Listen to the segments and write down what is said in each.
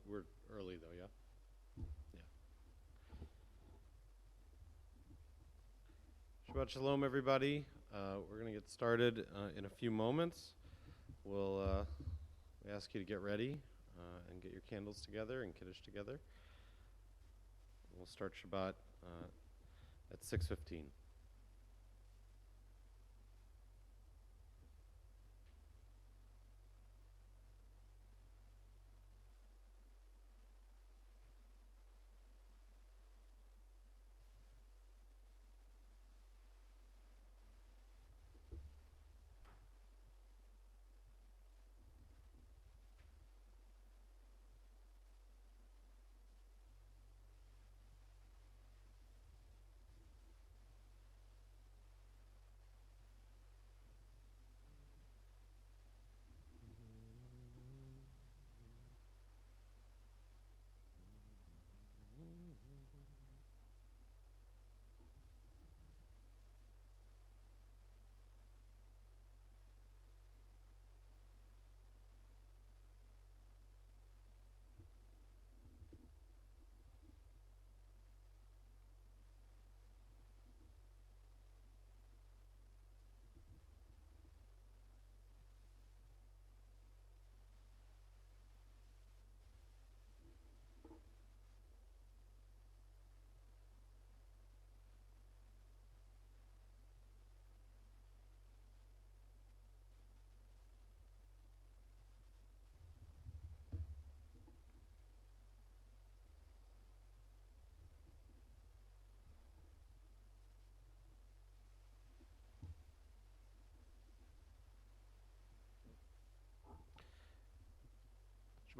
we're early though, yeah? Yeah. Shabbat Shalom, everybody. We're going to get started in a few moments. We'll ask you to get ready and get your candles together and Kiddush together. We'll start Shabbat at 6:15.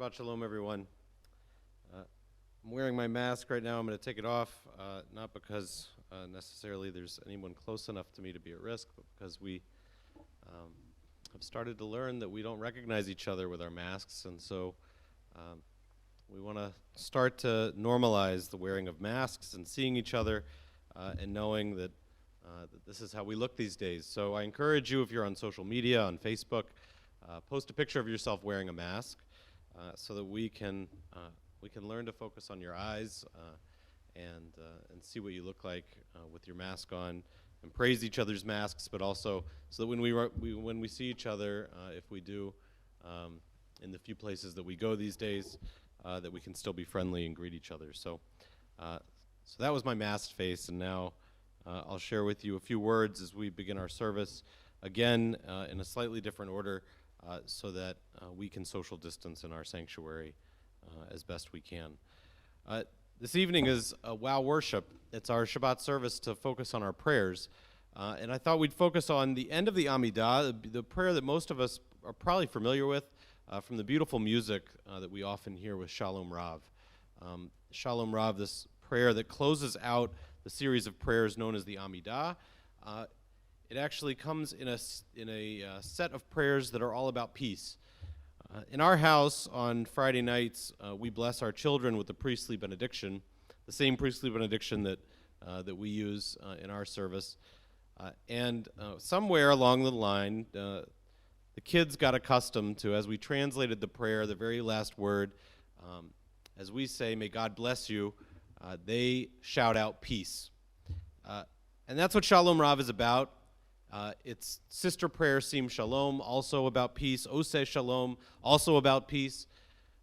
Shabbat Shalom, everyone. I'm wearing my mask right now. I'm going to take it off, not because necessarily there's anyone close enough to me to be at risk, but because we have started to learn that we don't recognize each other with our masks, and so we want to start to normalize the wearing of masks and seeing each other and knowing that this is how we look these days. So I encourage you, if you're on social media, on Facebook, post a picture of yourself wearing a mask so that we can learn to focus on your eyes and see what you look like with your mask on, and praise each other's masks, but also so that when we see each other, if we do, in the few places that we go these days, that we can still be friendly and greet each other. So that was my masked face, and now I'll share with you a few words as we begin our service, again in a slightly different order, so that we can social distance in our sanctuary as best we can. This evening is Wow Worship. It's our Shabbat service to focus on our prayers. And I thought we'd focus on the end of the Amidah, the prayer that most of us are probably familiar with from the beautiful music that we often hear with Shalom Rav. Shalom Rav, this prayer that closes out the series of prayers known as the Amidah. It actually comes in a set of prayers that are all about peace. In our house on Friday nights, we bless our children with the priestly benediction, the same priestly benediction that we use in our service. And somewhere along the line, the kids got accustomed to, as we translated the prayer, the very last word, as we say, "May God bless you," they shout out peace. And that's what Shalom Rav is about. It's sister prayer, Sim Shalom, also about peace. Oseh Shalom, also about peace.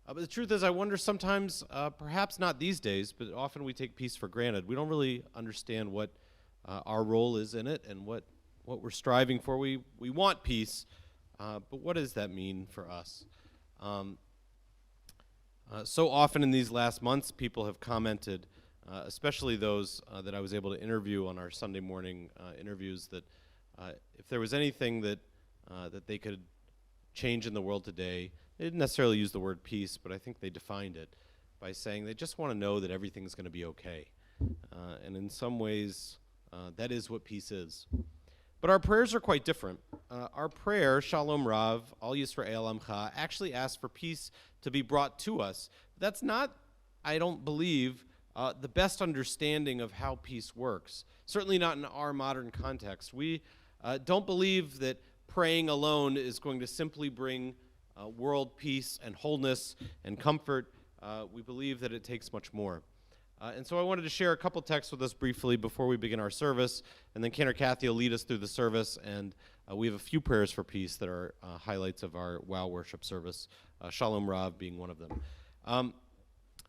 But the truth is, I wonder sometimes, perhaps not these days, but often we take peace for granted. We don't really understand what our role is in it and what we're striving for. We want peace, but what does that mean for us? So often in these last months, people have commented, especially those that I was able to interview on our Sunday morning interviews, that if there was anything that they could change in the world today, they didn't necessarily use the word peace, but I think they defined it by saying they just want to know that everything's going to be okay. And in some ways, that is what peace is. But our prayers are quite different. Our prayer, Shalom Rav, Al Yisrael Amcha, actually asks for peace to be brought to us. That's not, I don't believe, the best understanding of how peace works. Certainly not in our modern context. We don't believe that praying alone is going to simply bring world peace and wholeness and comfort. we believe that it takes much more. And so I wanted to share a couple texts with us briefly before we begin our service, and then Cantor Kathy will lead us through the service, and we have a few prayers for peace that are highlights of our WOW worship service, Shalom Rav being one of them.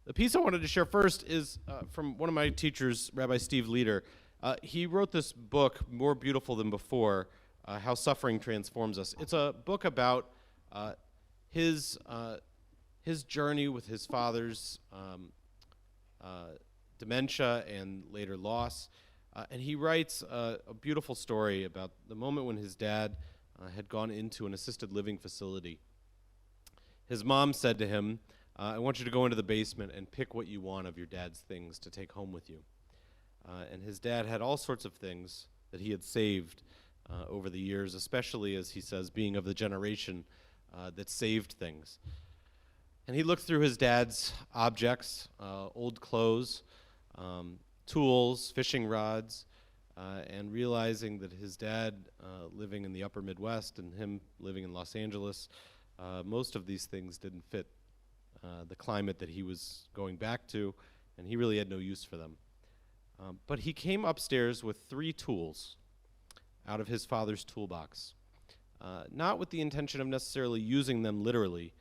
The piece I wanted to share first is from one of my teachers, Rabbi Steve Leder. He wrote this book, More Beautiful Than Before, How Suffering Transforms Us. It's a book about his journey with his father's dementia and later loss. And he writes a beautiful story about the moment when his dad had gone into an assisted living facility. His mom said to him, I want you to go into the basement and pick what you want of your dad's things to take home with you. And his dad had all sorts of things that he had saved over the years, especially, as he says, being of the generation that saved things. And he looked through his dad's objects, old clothes, tools, fishing rods, and realizing that his dad living in the upper Midwest and him living in Los Angeles, most of these things didn't fit the climate that he was going back to, and he really had no use for them. But he came upstairs with 3 tools out of his father's toolbox, not with the intention of necessarily using them literally,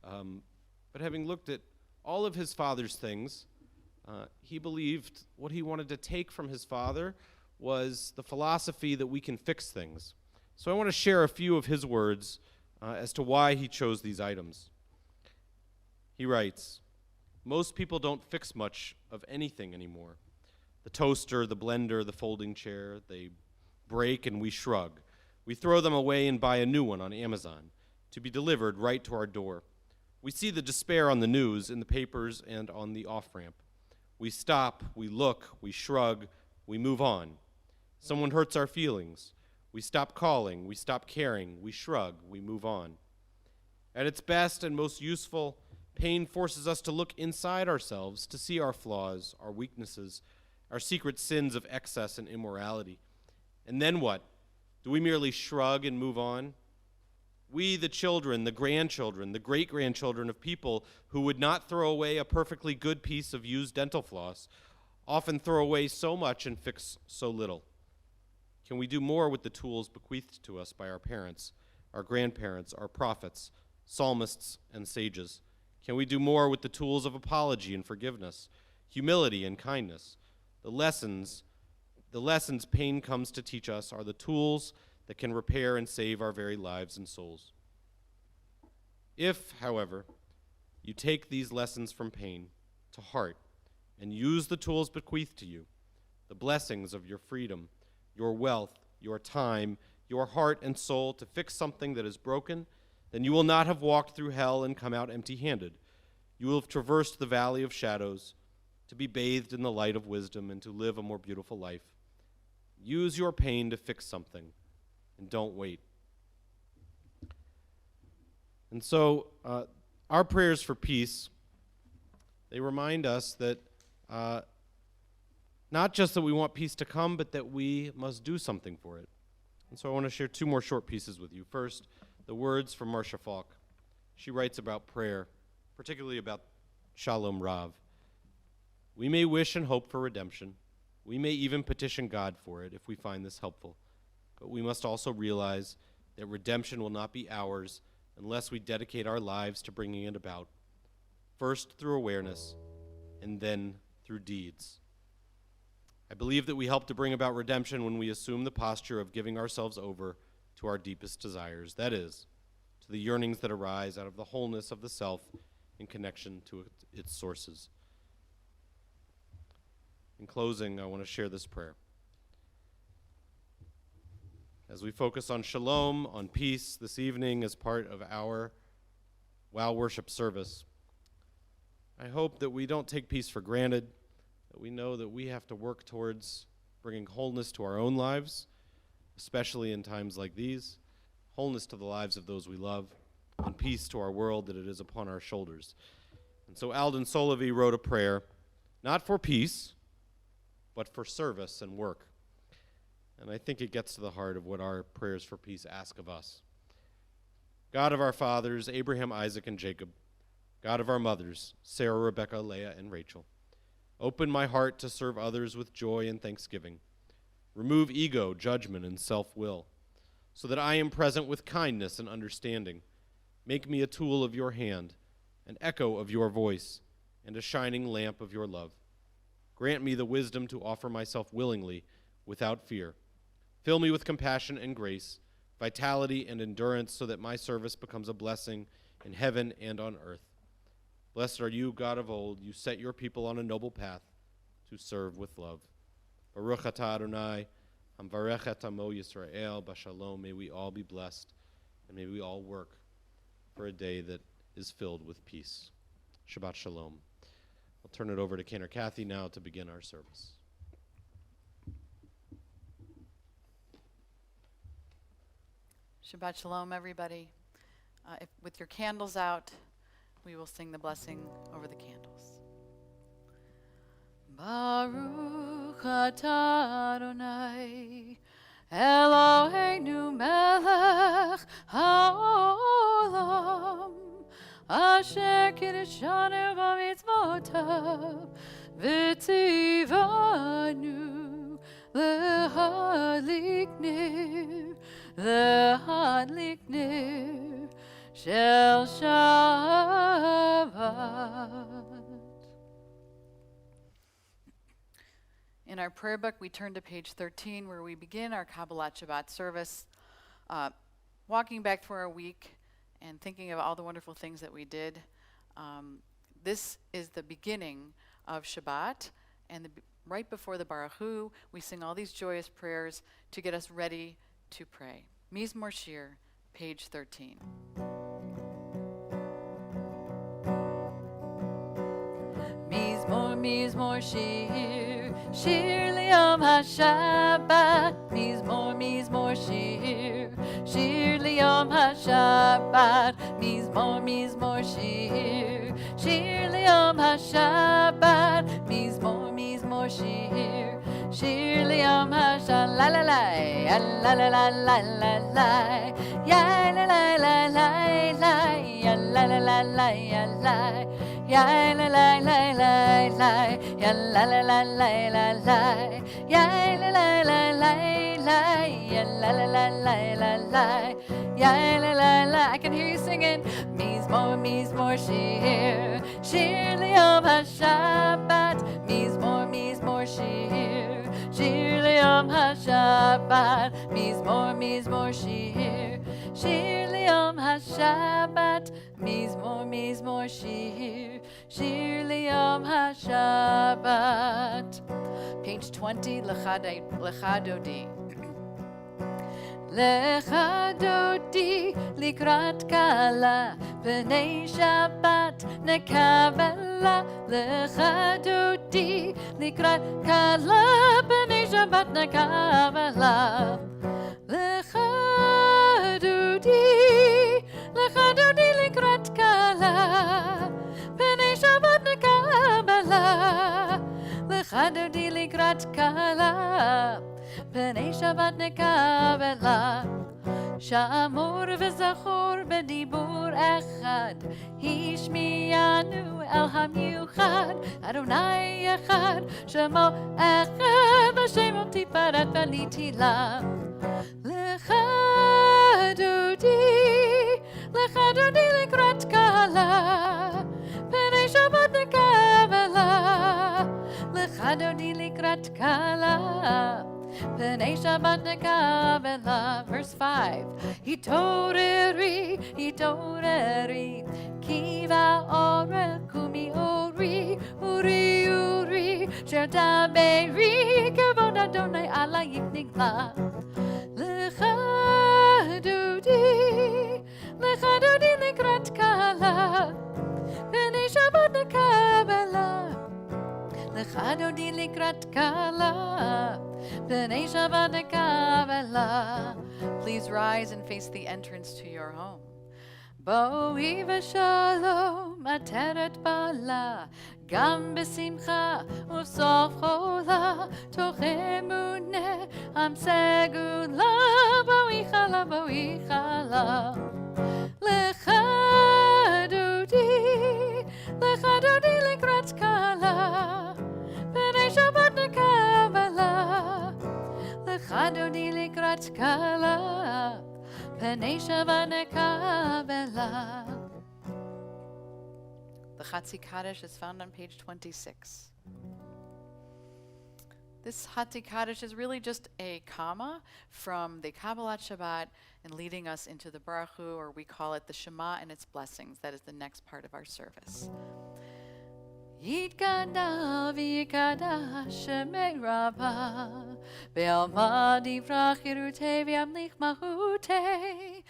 but having looked at all of his father's things, he believed what he wanted to take from his father was the philosophy that we can fix things. So I want to share a few of his words as to why he chose these items. He writes, most people don't fix much of anything anymore. The toaster, the blender, the folding chair, they break and we shrug. We throw them away and buy a new one on Amazon to be delivered right to our door. We see the despair on the news, in the papers, and on the off-ramp. We stop, we look, we shrug, we move on. Someone hurts our feelings. We stop calling, we stop caring, we shrug, we move on. At its best and most useful, pain forces us to look inside ourselves, to see our flaws, our weaknesses, our secret sins of excess and immorality. And then what? Do we merely shrug and move on? We, the children, the grandchildren, the great-grandchildren of people who would not throw away a perfectly good piece of used dental floss, often throw away so much and fix so little. Can we do more with the tools bequeathed to us by our parents, our grandparents, our prophets, psalmists, and sages? Can we do more with the tools of apology and forgiveness, humility and kindness? The lessons pain comes to teach us are the tools that can repair and save our very lives and souls. If, however, you take these lessons from pain to heart and use the tools bequeathed to you, the blessings of your freedom, your wealth, your time, your heart and soul to fix something that is broken, then you will not have walked through hell and come out empty-handed. You will have traversed the valley of shadows to be bathed in the light of wisdom and to live a more beautiful life. Use your pain to fix something, and don't wait. And so our prayers for peace, they remind us that not just that we want peace to come, but that we must do something for it. And so I want to share 2 more short pieces with you. First, the words from Marcia Falk. She writes about prayer, particularly about Shalom Rav. We may wish and hope for redemption. We may even petition God for it if we find this helpful. But we must also realize that redemption will not be ours unless we dedicate our lives to bringing it about, first through awareness and then through deeds. I believe that we help to bring about redemption when we assume the posture of giving ourselves over to our deepest desires, that is, to the yearnings that arise out of the wholeness of the self in connection to its sources. In closing, I want to share this prayer. As we focus on shalom, on peace this evening as part of our WOW worship service, I hope that we don't take peace for granted, that we know that we have to work towards bringing wholeness to our own lives, especially in times like these, wholeness to the lives of those we love, and peace to our world that it is upon our shoulders. And so Alden Solovey wrote a prayer, not for peace, but for service and work. And I think it gets to the heart of what our prayers for peace ask of us. God of our fathers, Abraham, Isaac, and Jacob, God of our mothers, Sarah, Rebecca, Leah, and Rachel. Open my heart to serve others with joy and thanksgiving. Remove ego, judgment, and self-will, so that I am present with kindness and understanding. Make me a tool of your hand, an echo of your voice, and a shining lamp of your love. Grant me the wisdom to offer myself willingly, without fear. Fill me with compassion and grace, vitality and endurance, so that my service becomes a blessing in heaven and on earth. Blessed are you, God of old. You set your people on a noble path to serve with love. Baruch atah Adonai, hamvarech et amo Yisrael, b'shalom. May we all be blessed, and may we all work for a day that is filled with peace. Shabbat shalom. I'll turn it over to Cantor Kathy now to begin our service. Shabbat shalom, everybody. With your candles out, we will sing the blessing over the candles. Baruch atah Adonai, Eloheinu melech haolam, asher kiddushanu b'mitzvotav, v'tzivanu l'hadlik ner shel Shabbat. In our prayer book, we turn to page 13, where we begin our Kabbalat Shabbat service, walking back through our week and thinking of all the wonderful things that we did. This is the beginning of Shabbat, and right before the Baruch Hu, we sing all these joyous prayers to get us ready to pray. Mizmor Shir, page 13. Mizmor Shir, Shir Liyom HaShabbat. Mizmor Shir, Shir Liyom HaShabbat. Mizmor Shir, Shir Liyom HaShabbat. Mizmor Shir, Shir Liyom HaShabbat. La la la, la la la la la la, ya la la la la la, ya la la la la la. Ya la la la la la, ya la la la la la la, ya la la la la la, ya la la la la la la, ya la la la. I can hear you singing. Mizmor Shir, Shir Liyom HaShabbat. Mizmor Shir, Shir Liyom HaShabbat. Mizmor Shir, Shir Liyom HaShabbat. Mizmor Shir, Shir Liyom HaShabbat. Page 20, Lecha Dodi. Lecha Dodi, likrat kala, b'nei Shabbat nekabela. Lecha Dodi, likrat kala, b'nei Shabbat nekabela. Lecha Dodi, likrat kala, b'nei Shabbat nekabela. Lecha Dodi, likrat kala, b'nei Shabbat nekabela. Shamor v'zachor b'dibur echad, hishmiyanu el hamiuchad. Adonai echad, shemo echad, v'shemo tiparat v'nitila. Lecha Dodi, likrat kala, b'nei Shabbat nekabela. Lecha Dodi, likrat kala, b'nei Shabbat nekabela. Verse 5. Hitoreri, kiva ore kumi uri, sherta beiri, kavod Adonai ala yiknigla. Lecha Dodi, likrat kala, b'nei Shabbat nekabela. Lecha Dodi, likrat kala, b'nei Shabbat nekabela. Please rise and face the entrance to your home. Boi v'shalom ateret bala, gam b'simcha u'sof chola, toch emuneh am segula. Boi chala, Lecha Dodi, Lecha dodi likrat kala, Pnei Shabbat nekabela. Lecha dodi likrat kala, Pnei Shabbat nekabela. The Chatzi Kaddish is found on page 26. This Chatzi Kaddish is really just a comma from the Kabbalat Shabbat and leading us into the Baruch Hu, or we call it the Shema and its blessings. That is the next part of our service. Yitkadash v'yikadash shemei Rabbah Be'alma divrach yirutei v'yamlich mahutei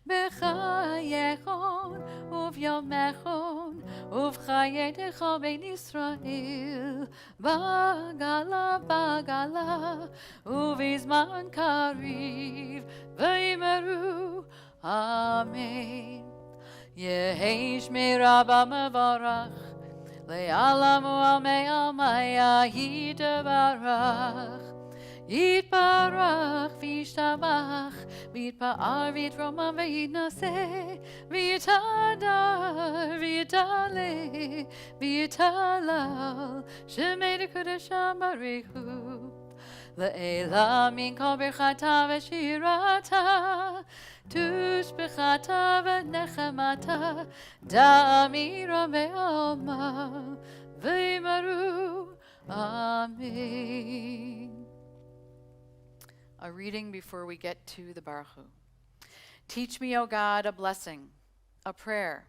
B'chayechon uvyomechon uvchayetecha bein Yisrael Bagala bagala uvizman kariv v'yimeru Amen. Yehi shmei Rabbah mevarach Le'alamu almei almaya yitbarach Yitbarach v'yishtabach V'yitpa'ar v'yitromam v'yitnaseh V'yitadar v'yitale V'yitalal Shemei dekudasham barichu Le'ela min kol birchata v'shirata Tushbechata v'nechemata Da'amira me'alma V'yimaru Amen. A reading before we get to the Baruch Hu. Teach me, O God, a blessing, a prayer,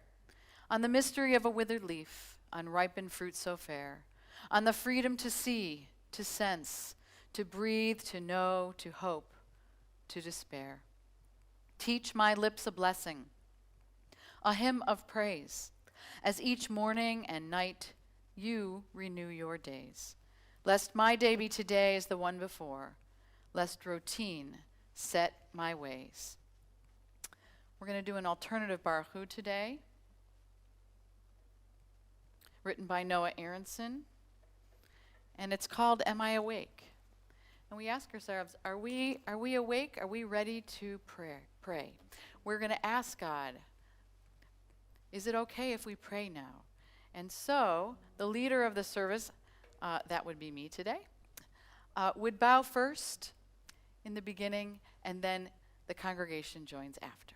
on the mystery of a withered leaf, on ripened fruit so fair, on the freedom to see, to sense, to breathe, to know, to hope, to despair. Teach my lips a blessing, a hymn of praise, as each morning and night you renew your days. Lest my day be today as the one before, lest routine set my ways. We're going to do an alternative Baruch Hu today, written by Noah Aronson, and it's called Am I Awake? And we ask ourselves, are we awake? Are we ready to pray? We're going to ask God, is it okay if we pray now? And so the leader of the service, that would be me today, would bow first in the beginning, and then the congregation joins after.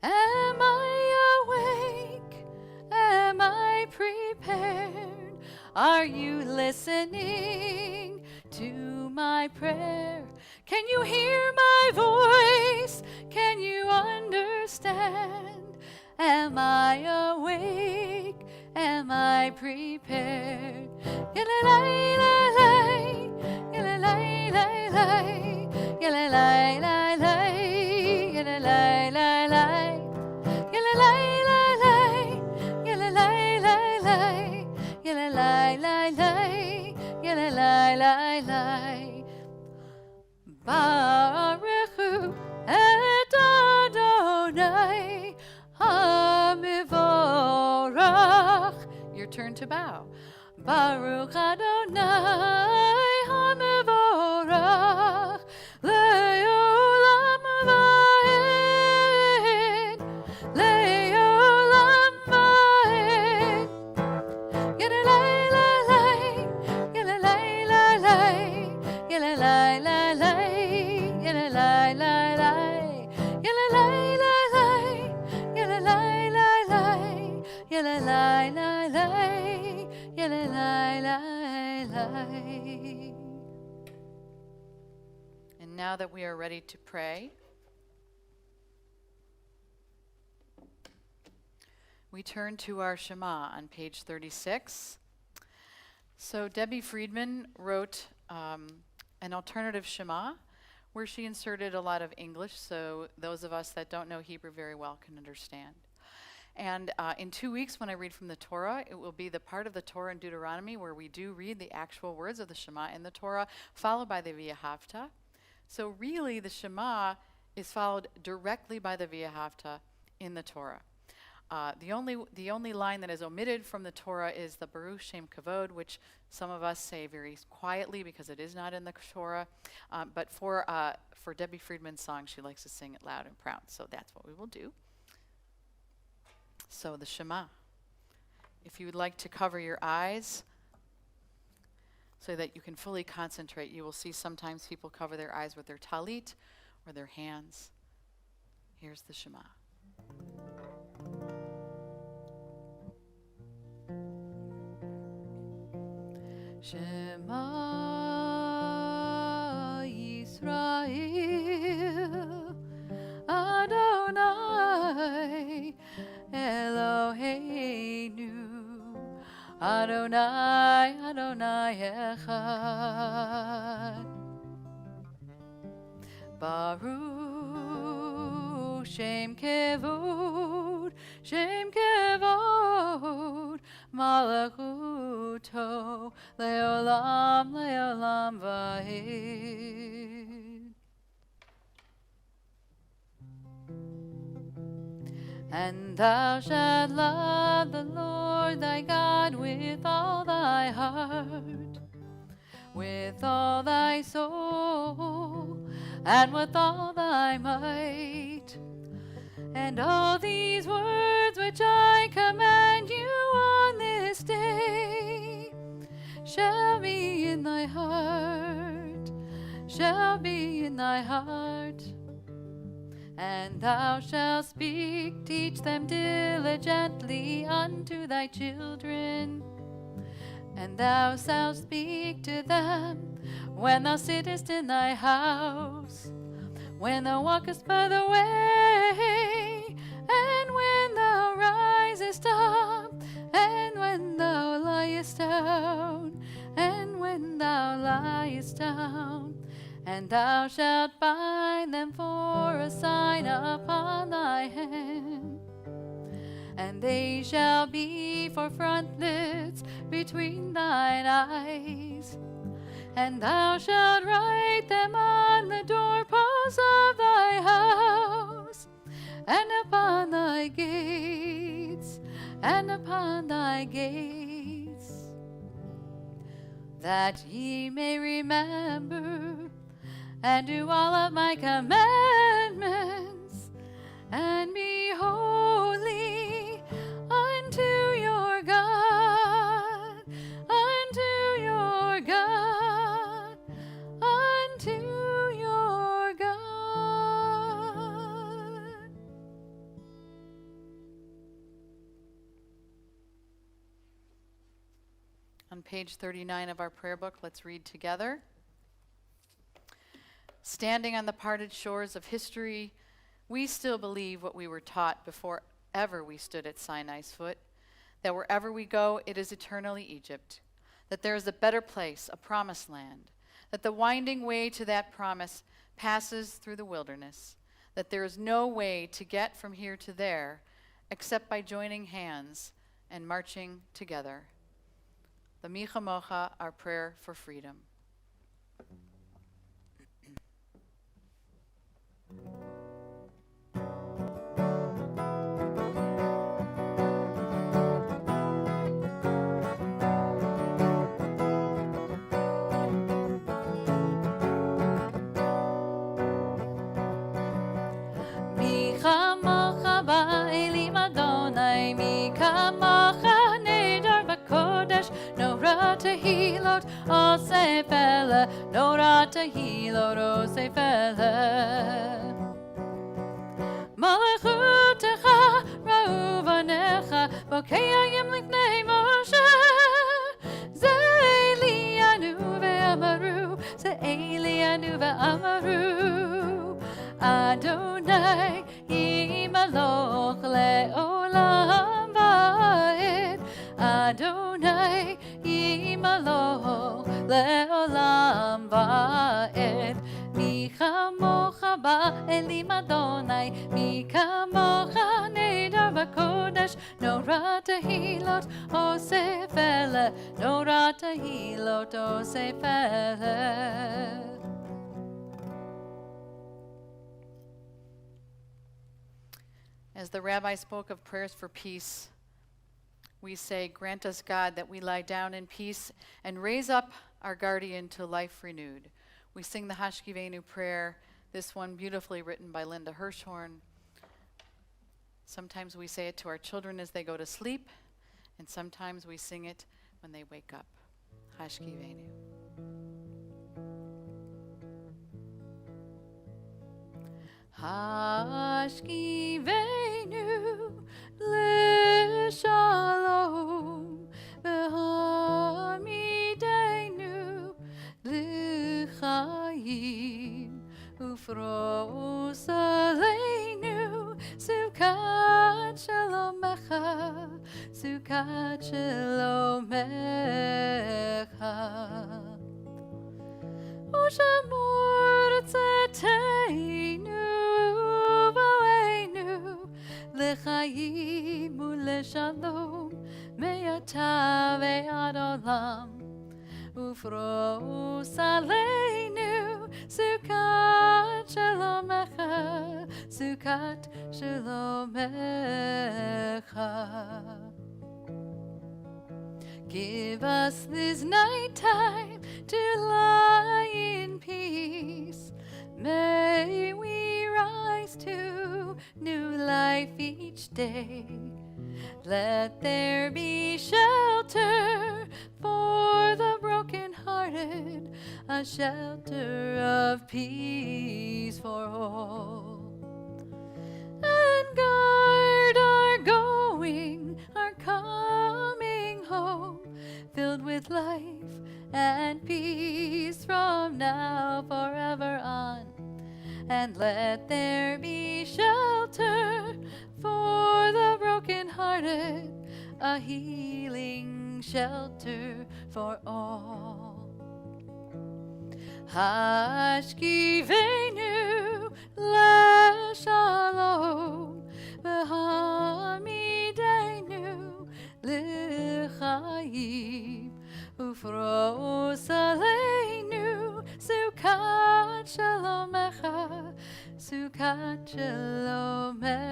Am I awake? Am I prepared? Are you listening to my prayer? Can you hear my voice? Can you understand? Am I awake? Am I prepared? Yala-lay-lay-lay, yala-lay-lay-lay, yala-lay-lay-lay, yala-lay-lay-lay, yala-lay-lay-lay, yala-lay-lay-lay, yala-lay-lay-lay, yala-lay-lay-lay. Baruch Hu et Adonai HaMevorach. Your turn to bow. Baruch Adonai HaMevorach Le'olam va'ed Le'olam va'ed Yala-lay-lay-lay Yala-lay-lay-lay Yala-lay-lay-lay Yala-lay-lay-lay Yala-lay-lay-lay Yala-lay-lay-lay Yala-lay-lay-lay Yala-lay-lay-lay. And now that we are ready to pray, we turn to our Shema on page 36. So Debbie Friedman wrote an alternative Shema where she inserted a lot of English, so those of us that don't know Hebrew very well can understand. And in 2 weeks, when I read from the Torah, it will be the part of the Torah in Deuteronomy where we do read the actual words of the Shema in the Torah, followed by the V'ahavta. So really, the Shema is followed directly by the V'ahavta in the Torah. The only line that is omitted from the Torah is the Baruch Shem Kavod, which some of us say very quietly because it is not in the Torah. But for Debbie Friedman's song, she likes to sing it loud and proud. So that's what we will do. So the Shema. If you would like to cover your eyes so that you can fully concentrate, you will see sometimes people cover their eyes with their talit or their hands. Here's the Shema. Shema Yisrael Adonai Eloheinu Adonai Adonai Echad Baruch Shem Kevod Malachuto Leolam Leolam Vahid. And thou shalt love the Lord thy God with all thy heart, with all thy soul, and with all thy might. And all these words which I command you on this day shall be in thy heart, shall be in thy heart. And thou shalt teach them diligently unto thy children. And thou shalt speak to them when thou sittest in thy house, when thou walkest by the way, and when thou risest up, and when thou liest down, and when thou liest down. And thou shalt bind them for a sign upon thy hand, and they shall be for frontlets between thine eyes. And thou shalt write them on the doorposts of thy house, and upon thy gates, and upon thy gates, that ye may remember and do all of my commandments, and be holy unto your God, unto your God, unto your God. On page 39 of our prayer book, let's read together. Standing on the parted shores of history, we still believe what we were taught before ever we stood at Sinai's foot, that wherever we go, it is eternally Egypt, that there is a better place, a promised land, that the winding way to that promise passes through the wilderness, that there is no way to get from here to there except by joining hands and marching together. The Micha Mocha, our prayer for freedom. Tehilot, Osefele, Nora Tehilot, Osefele. Malachutecha, Rauvanecha, Bokeyayim Liknei Moshe, Ze'elianu ve'amaru, Ze'elianu ve'amaru, Adonai, Imaloch le'olam va'ed, Adonai, Imaloch le'olam va'ed. Mi chamocha ba'elim Adonai, mi kamocha nedar b'kodesh, Nora tehilot osefele, Nora tehilot osefele. As the rabbi spoke of prayers for peace, we say, grant us, God, that we lie down in peace and raise up our guardian to life renewed. We sing the Hashkivenu prayer, this one beautifully written by Linda Hirschhorn. Sometimes we say it to our children as they go to sleep, and sometimes we sing it when they wake up. Hashkivenu. Hashkivenu l'shalom v'hamidenu l'chaim ufros aleinu sukat shalomecha sukat shalomecha Oshamor tzatenu v'aleinu l'chaim u'l'shalom me'ata ve'ad olam ufros aleinu sukat shalomecha sukat shalomecha. Give us this night time to lie in peace. May we rise to new life each day. Let there be shelter for the brokenhearted, a shelter of peace for all. And guard our going, our coming home, filled with life and peace from now forever on. And let there be shelter for the brokenhearted, a healing shelter for all. Hashkivenu l'shalom v'hamidenu l'chaim ufros aleinu sukat shalomecha sukat shalomecha.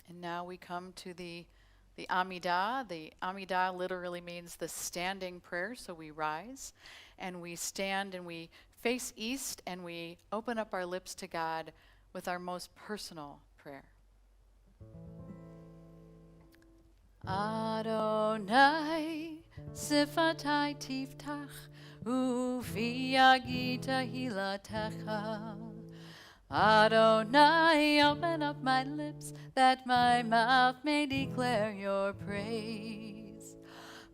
And now we come to the Amidah. The Amidah literally means the standing prayer. So we rise and we stand and we face east and we open up our lips to God with our most personal prayer. Adonai sifatai tiftach ufi yagita hilatecha. Adonai, open up my lips that my mouth may declare your praise.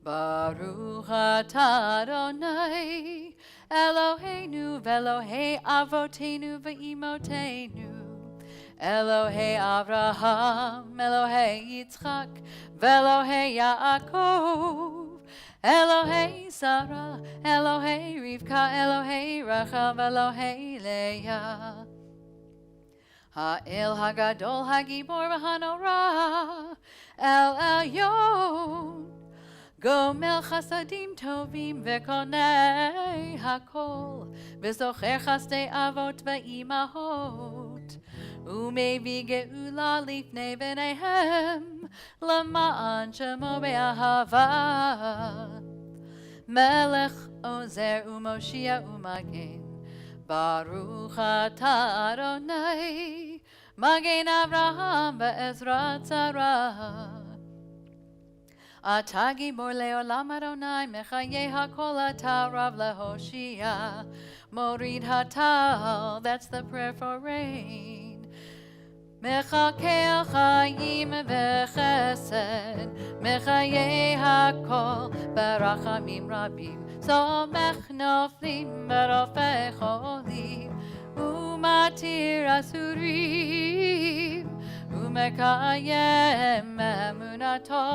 Baruch atah Adonai, Eloheinu v'Elohei avotenu v'imotenu. Elohei Avraham, Elohei Yitzchak, v'Elohei Yaakov. Elohei Sarah, Elohei Rivka, Elohei Rachel, v'Elohei Leah. Ha'el Hagadol Hagibor v'Hanora, El Elyon. Gomel Chasadim Tovim v'Konei Hakol, v'Zocher Chasdei Avot v'Imahot. Umevi Geula Lifnei B'neihem, Lama'an Shemo Be'ahava. Melech Ozer Umoshia Umagen, Baruch atah Adonai, Magen Avraham ve'Ezrat Sarah. Atah Gibor le'olam Adonai, Mechayeh hakol atah Rav lehoshia. Morid hatal, that's the prayer for rain. Mechakel chayim v'chesed, Mechayeh hakol barachamim rabim. Somech noflim berofei cholim, umatir asurim, umekayem emunato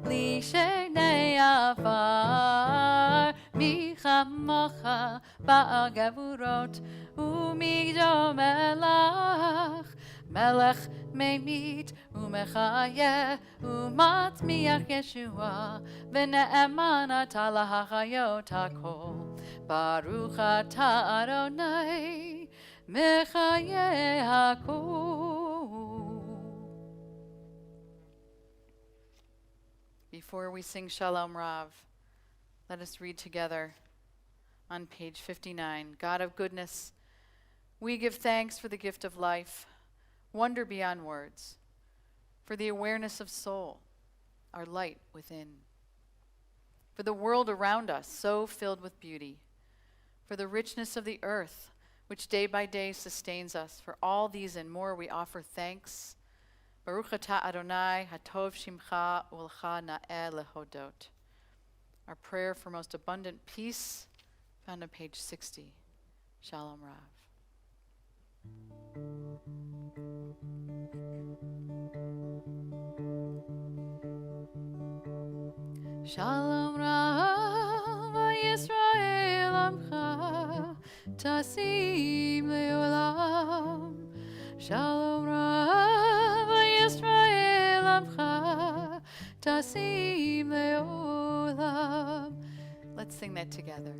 lishenei afar. Michamocha ba'al gevurot umigdom elach. Melech memit umechayeh umatmiach Yeshua v'ne'eman atah lahachayot hakol Baruch atah Adonai Mechaye hakol. Before we sing Shalom Rav, let us read together on page 59. God of goodness, we give thanks for the gift of life, wonder beyond words, for the awareness of soul, our light within, for the world around us so filled with beauty, for the richness of the earth, which day by day sustains us. For all these and more we offer thanks. Baruch atah Adonai, hatov shimcha ulcha na'eh lehodot. Our prayer for most abundant peace, found on page 60. Shalom Rav. Shalom Rav, Yisrael Amcha, Tasim Leolam. Shalom Rav, Yisrael Amcha, Tasim Leolam. Let's sing that together.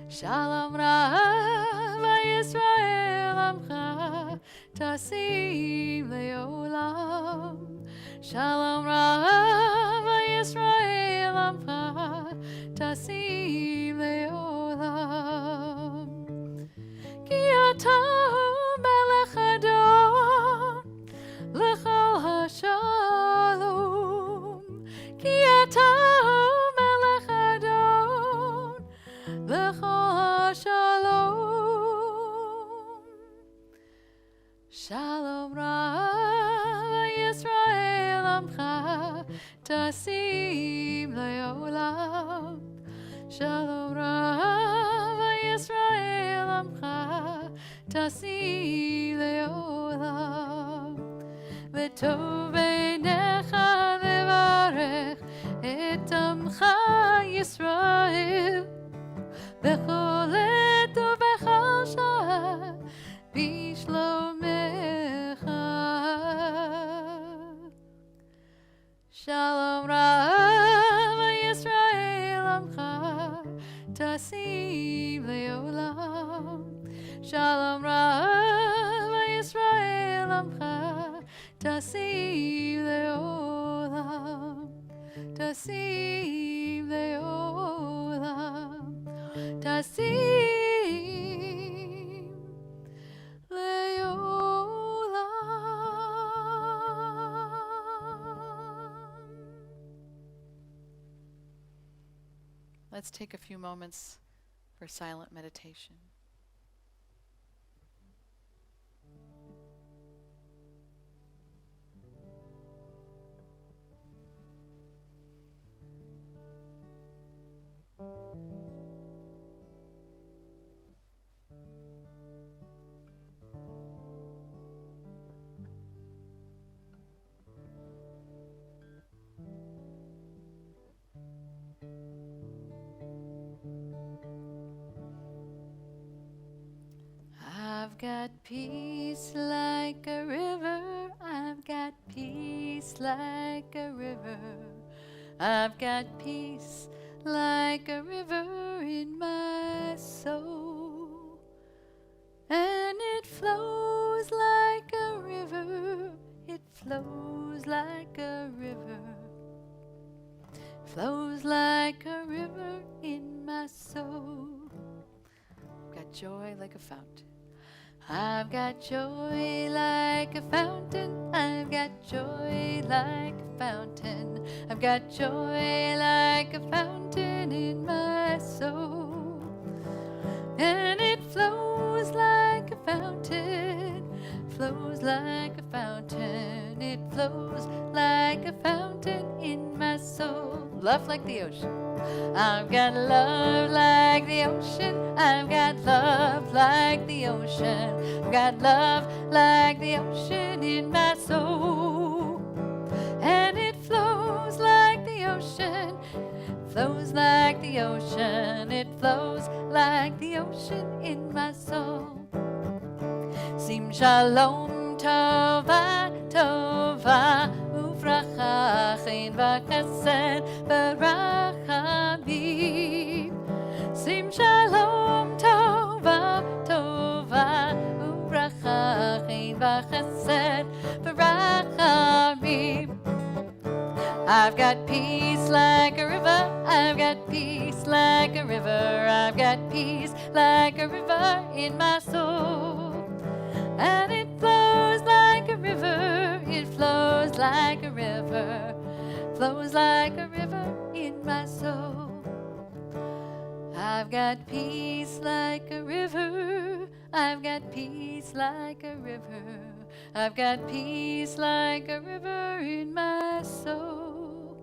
Shalom Rav, Yisrael Amcha, Tasim Leolam. Shalom Rav, Yisrael Amcha, Tasim Leolam. Ki atahu melech Adon, L'chol hashalom. Ki atahu melech Adon, L'chol hashalom. Shalom Rav, Yisrael Amcha, Tasim Leolam. Shalom Rav, Yisrael Amcha, Tasim Leolam. V'tov beinecha levarech et amcha Yisrael. B'chol et u'b'chol shah b'shlomecha. Shalom Rav, Yisrael Amcha, Tasim Leolam. Shalom Rav, Yisrael Amcha, Tasim Leolam. Tasim Leolam. Tasim Leolam. Let's take a few moments for silent meditation. I've got peace like a river. I've got peace like a river. I've got peace like a river in my soul. And it flows like a river. It flows like a river. Flows like a river in my soul. I've got joy like a fountain. I've got joy like a fountain. I've got joy like a fountain. I've got joy like a fountain in my soul. And it flows like a fountain. Flows like a fountain. It flows like a fountain in my soul. Love like the ocean. I've got love like the ocean. I've got love like the ocean. I've got love like the ocean in my soul. And it flows like the ocean. Flows like the ocean. It flows like the ocean in my soul. Sim shalom tova tova uvracha chen v'chesed v'rachamim. Sim shalom chesed v'rachamim. I've got peace like a river, I've got peace like a river, I've got peace like a river in my soul. And it flows like a river, it flows like a river, flows like a river in my soul. I've got peace like a river, I've got peace like a river, I've got peace like a river in my soul.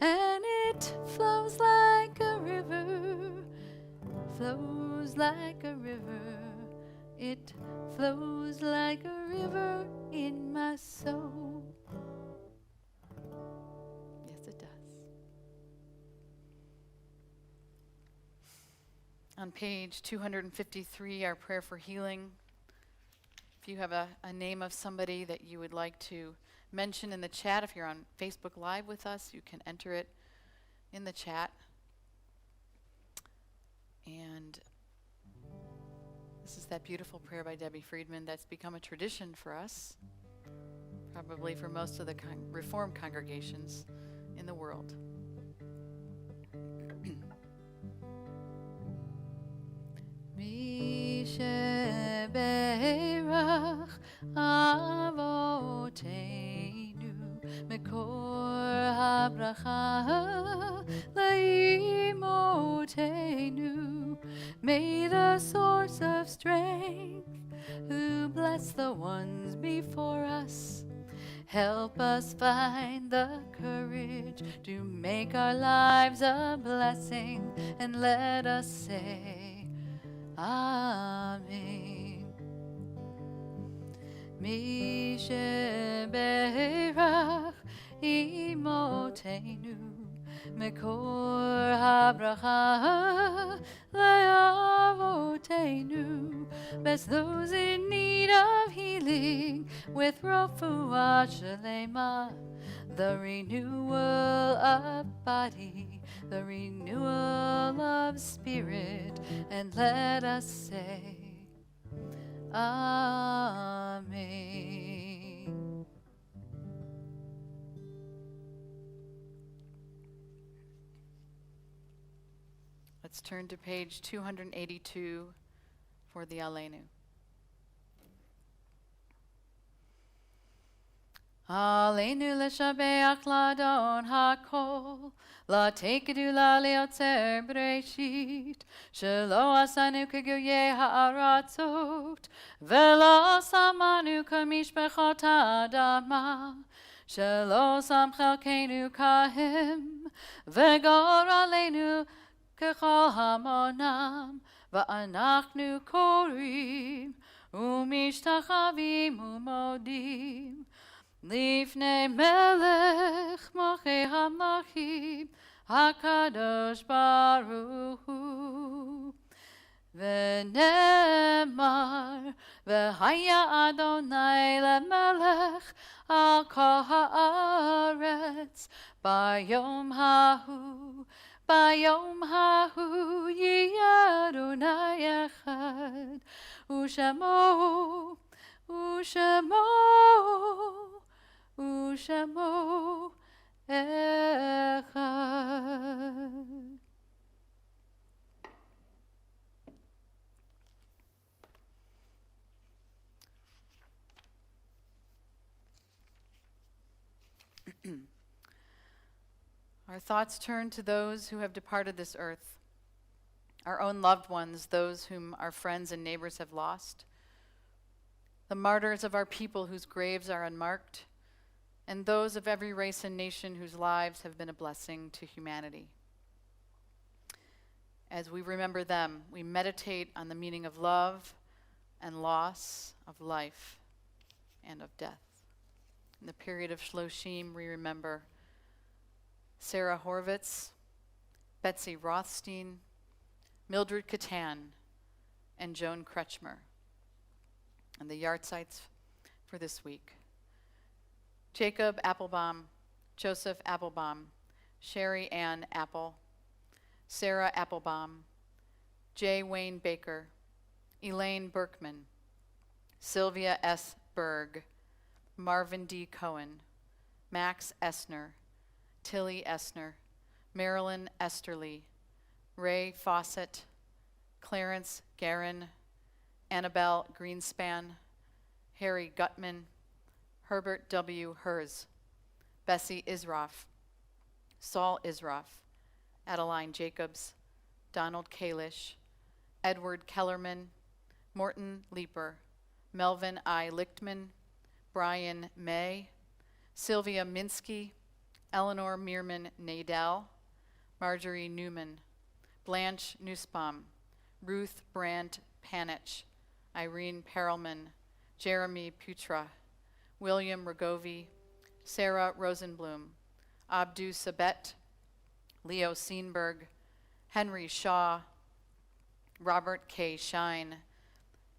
And it flows like a river, flows like a river, it flows like a river in my soul. Yes, it does. On page 253, our prayer for healing. If you have a name of somebody that you would like to mention in the chat, if you're on Facebook Live with us, you can enter it in the chat. And this is that beautiful prayer by Debbie Friedman that's become a tradition for us, probably for most of the Reformed congregations in the world. Mi sheberach avoteinu mekor habracha laimotenu. May the source of strength, who bless the ones before us, help us find the courage to make our lives a blessing, and let us say Amen. Mi sheberach imotenu mekor habracha le'avotenu. Bless those in need of healing with refuah shlema, the renewal of body, the renewal of spirit, and let us say Amen. Let's turn to page 282 for the Aleinu. Aleinu l'shabeach ladon hakol, la'tekedu la'leotzer breshit, shelo asanu k'goyei ha'aratzot, ve'lo samanu k'mishpechot ha'adama, shelo sam chelkeinu kahem, ve'gor aleinu k'chol hamonam, va'anachnu korim, u'mishtachavim u'modim, Lifnei melech mochei hamlachim hakadosh baruch hu. V'nemar v'haya Adonai lemelech al kol haaretz bayom hahu yi Adonai echad u'shemo U'shemo echad. Our thoughts turn to those who have departed this earth, our own loved ones, those whom our friends and neighbors have lost, the martyrs of our people whose graves are unmarked, and those of every race and nation whose lives have been a blessing to humanity. As we remember them, we meditate on the meaning of love and loss, of life and of death. In the period of Shloshim, we remember Sarah Horvitz, Betsy Rothstein, Mildred Catan, and Joan Kretschmer. And the yahrzeits for this week: Jacob Applebaum, Joseph Applebaum, Sherry Ann Apple, Sarah Applebaum, J. Wayne Baker, Elaine Berkman, Sylvia S. Berg, Marvin D. Cohen, Max Essner, Tilly Essner, Marilyn Esterly, Ray Fawcett, Clarence Guerin, Annabelle Greenspan, Harry Gutman, Herbert W. Hers, Bessie Isroff, Saul Isroff, Adeline Jacobs, Donald Kalish, Edward Kellerman, Morton Leeper, Melvin I. Lichtman, Brian May, Sylvia Minsky, Eleanor Meerman Nadell, Marjorie Newman, Blanche Nussbaum, Ruth Brandt Panich, Irene Perelman, Jeremy Putra, William Rogovi, Sarah Rosenblum, Abdu Sabet, Leo Seenberg, Henry Shaw, Robert K. Shine,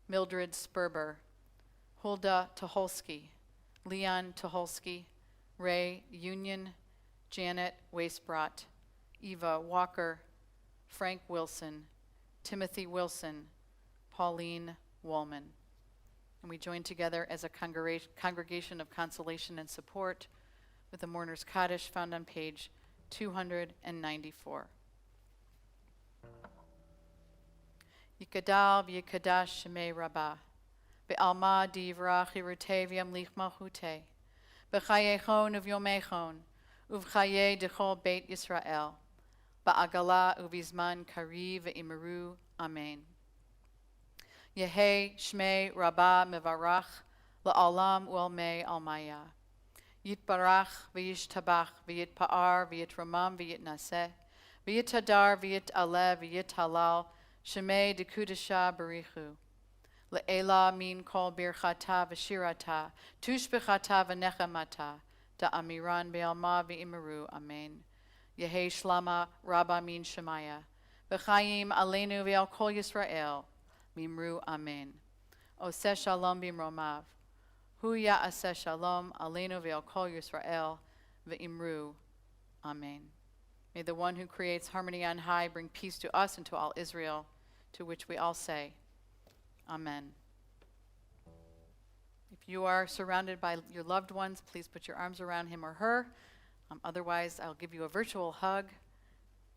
Mildred Sperber, Hulda Tucholsky, Leon Tucholsky, Ray Union, Janet Wacebrot, Eva Walker, Frank Wilson, Timothy Wilson, Pauline Woolman. And we join together as a congregation of consolation and support with the Mourner's Kaddish found on page 294. Yikadal v'yikadash shemei rabbah, be'alma divrach yirutei v'yamlich malchutei, b'chayechon uv'yomechon, uv'chaye dechol beit Yisrael, ba'agala uv'izman kari v'imeru, amen. Yehi shmei rabbah mevarach, la'alam u'almei almaya. Yitbarach v'yishtabach v'yitpa'ar v'yitramam v'yitnaseh, v'yitadar v'yitaleh v'yithalal, Shemei dekudasha barichu. Le'ela min kol birchata v'shirata, tushbechata v'nechamata, da'amiran be'alma v'imeru, amen. Yehi shlama rabba min shemaya, v'chayim aleinu ve'al kol Yisrael, mimru, amen. Oseh shalom bimromav, hu ya'aseh shalom aleinu ve'al kol Yisrael, v'imru, amen. May the one who creates harmony on high bring peace to us and to all Israel, to which we all say, amen. If you are surrounded by your loved ones, please put your arms around him or her. Otherwise, I'll give you a virtual hug,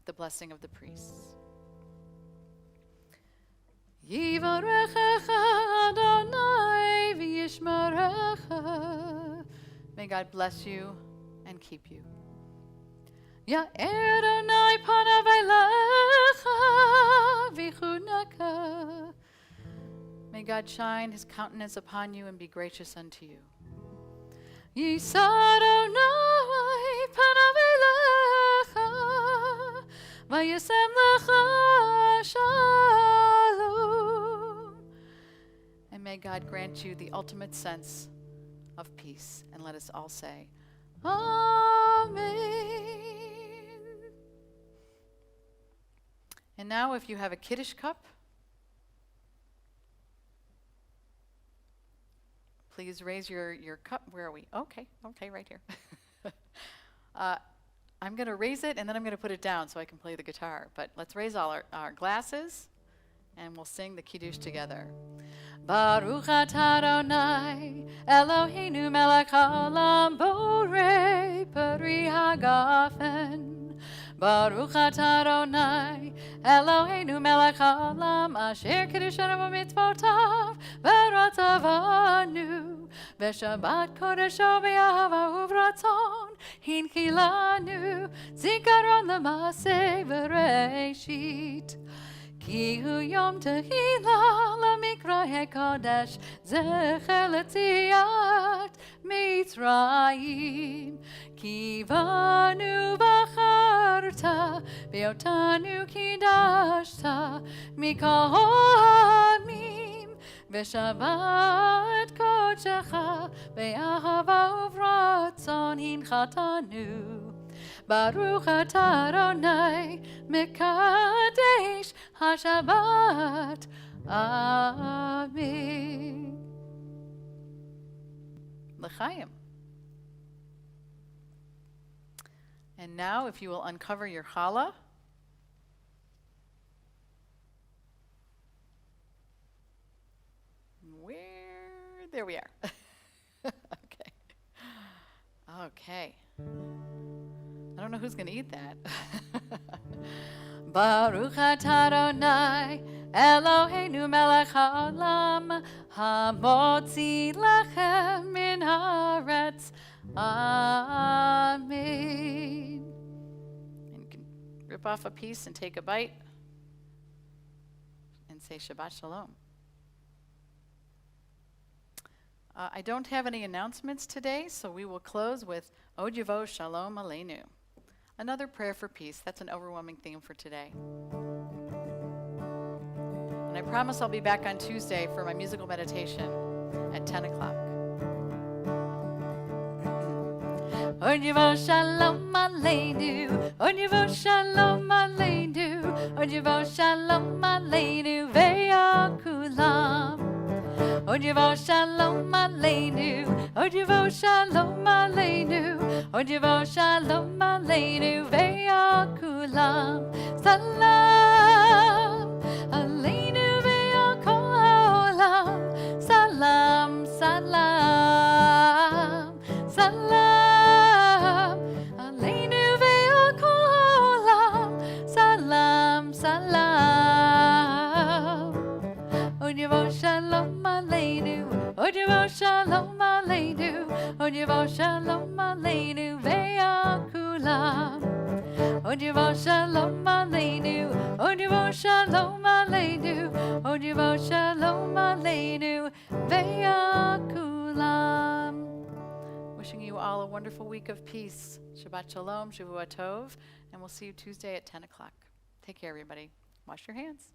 the blessing of the priests. Yivarechecha Adonai v'yishmerecha. May God bless you and keep you. Ya'er Adonai panav elecha v'chuneka. May God shine his countenance upon you and be gracious unto you. Yisa Adonai panav elecha v'yasem lecha shalom. And may God grant you the ultimate sense of peace. And let us all say, amen. And now if you have a Kiddush cup, please raise your cup. Where are we? Okay, right here. I'm going to raise it and then I'm going to put it down so I can play the guitar. But let's raise all our glasses and we'll sing the Kiddush together. Baruch atah Adonai Eloheinu melech haolam borei peri hagafen. Baruch atah Adonai Eloheinu melech haolam asher kiddushanu b'mitzvotav v'ratzavanu v'shabbat kodesho b'yahava uvratzon hinkilanu zikaron l'maseh v'reishit. Ki hu yom tehila lemikra hekodesh zecher letziat Mitzrayim. Ki vanu v'charta v'yotanu kidashta mikol ha'amim v'shabbat kodecha v'yahava uvratzon hinchatanu. Baruch atah Adonai mekadesh haShabbat. Amen. L'chaim. And now, if you will uncover your challah. There we are. Okay. I don't know who's going to eat that. Baruch atah Adonai Eloheinu melech haolam hamotzi lechem min haaretz. Amen. And you can rip off a piece and take a bite and say Shabbat Shalom. I don't have any announcements today, so we will close with Od Yavo Shalom Aleinu. Another prayer for peace. That's an overwhelming theme for today. And I promise I'll be back on Tuesday for my musical meditation at 10 o'clock. Od Yavo Shalom Aleinu, Od Yavo Shalom Aleinu, Od Yavo Shalom Aleinu ve'akulam. Od Yavo Shalom Aleinu, Od Yavo Shalom Aleinu, Od Yavo Shalom Aleinu ve'akulam. Salam Aleinu ve'akol ha'olam. Salam, salam, salam Aleinu ve'akol ha'olam. Salam, salam. Od Yavo Shalom Aleinu, Od Yavo Shalom Aleinu, Od Yavo Shalom Aleinu ve'akulam. Od Yavo Shalom Aleinu, Od Yavo Shalom Aleinu, Od Yavo Shalom Aleinu ve'akulam. Wishing you all a wonderful week of peace. Shabbat Shalom, Shavua Tov, and we'll see you Tuesday at 10 o'clock. Take care, everybody. Wash your hands.